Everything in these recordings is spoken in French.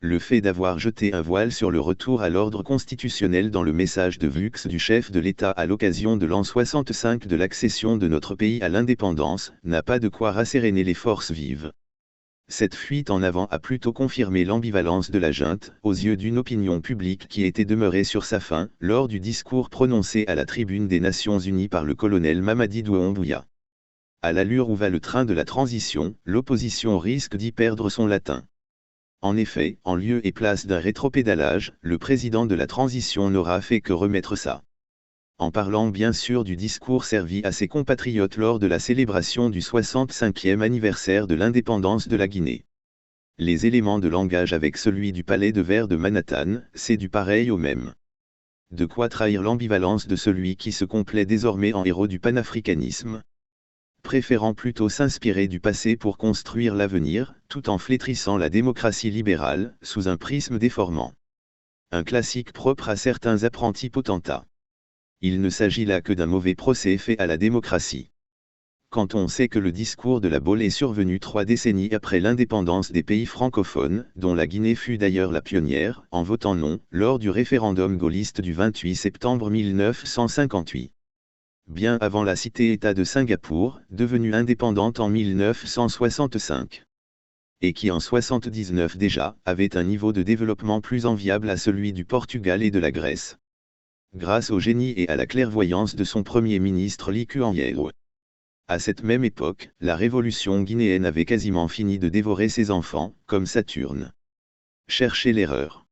Le fait d'avoir jeté un voile sur le retour à l'ordre constitutionnel dans le message de Vux du chef de l'État à l'occasion de l'an 65 de l'accession de notre pays à l'indépendance, n'a pas de quoi rasséréner les forces vives. Cette fuite en avant a plutôt confirmé l'ambivalence de la junte, aux yeux d'une opinion publique qui était demeurée sur sa faim, lors du discours prononcé à la tribune des Nations Unies par le colonel Mamadi Doumbouya. À l'allure où va le train de la transition, l'opposition risque d'y perdre son latin. En effet, en lieu et place d'un rétropédalage, le président de la transition n'aura fait que remettre ça. En parlant bien sûr du discours servi à ses compatriotes lors de la célébration du 65e anniversaire de l'indépendance de la Guinée. Les éléments de langage avec celui du palais de verre de Manhattan, c'est du pareil au même. De quoi trahir l'ambivalence de celui qui se complaît désormais en héros du panafricanisme, préférant plutôt s'inspirer du passé pour construire l'avenir, tout en flétrissant la démocratie libérale, sous un prisme déformant. Un classique propre à certains apprentis potentats. Il ne s'agit là que d'un mauvais procès fait à la démocratie. Quand on sait que le discours de la Baule est survenu 3 décennies après l'indépendance des pays francophones, dont la Guinée fut d'ailleurs la pionnière, en votant non, lors du référendum gaulliste du 28 septembre 1958. Bien avant la cité-État de Singapour, devenue indépendante en 1965. Et qui en 79 déjà, avait un niveau de développement plus enviable à celui du Portugal et de la Grèce. Grâce au génie et à la clairvoyance de son premier ministre Lee Kuan Yew. À cette même époque, la révolution guinéenne avait quasiment fini de dévorer ses enfants, comme Saturne. Cherchez l'erreur.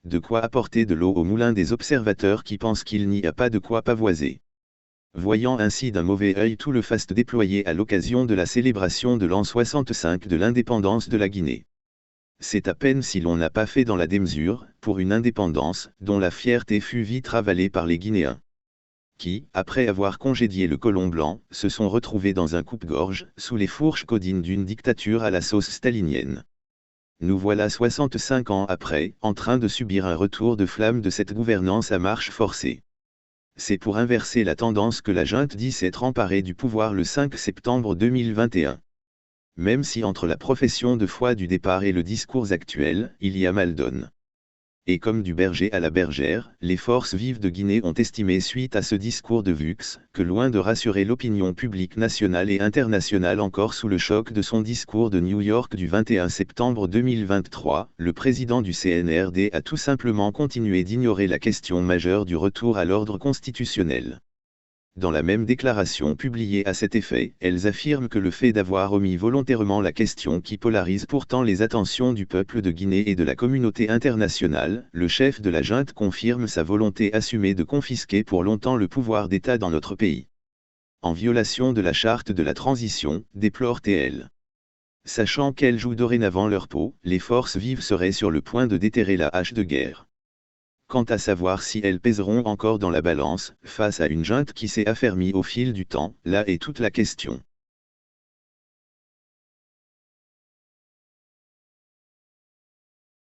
De quoi apporter de l'eau au moulin des observateurs qui pensent qu'il n'y a pas de quoi pavoiser. Voyant ainsi d'un mauvais œil tout le faste déployé à l'occasion de la célébration de l'an 65 de l'indépendance de la Guinée. C'est à peine si l'on n'a pas fait dans la démesure, pour une indépendance, dont la fierté fut vite ravalée par les Guinéens. Qui, après avoir congédié le colon blanc, se sont retrouvés dans un coupe-gorge, sous les fourches caudines d'une dictature à la sauce stalinienne. Nous voilà 65 ans après, en train de subir un retour de flamme de cette gouvernance à marche forcée. C'est pour inverser la tendance que la junte dit s'être emparée du pouvoir le 5 septembre 2021. Même si entre la profession de foi du départ et le discours actuel, il y a mal donne. Et comme du berger à la bergère, les forces vives de Guinée ont estimé suite à ce discours de Vux, que loin de rassurer l'opinion publique nationale et internationale encore sous le choc de son discours de New York du 21 septembre 2023, le président du CNRD a tout simplement continué d'ignorer la question majeure du retour à l'ordre constitutionnel. Dans la même déclaration publiée à cet effet, elles affirment que le fait d'avoir omis volontairement la question qui polarise pourtant les attentions du peuple de Guinée et de la communauté internationale, le chef de la junte confirme sa volonté assumée de confisquer pour longtemps le pouvoir d'État dans notre pays. En violation de la charte de la transition, déplore-t-elle. Sachant qu'elles jouent dorénavant leur peau, les forces vives seraient sur le point de déterrer la hache de guerre. Quant à savoir si elles pèseront encore dans la balance, face à une junte qui s'est affermie au fil du temps, là est toute la question.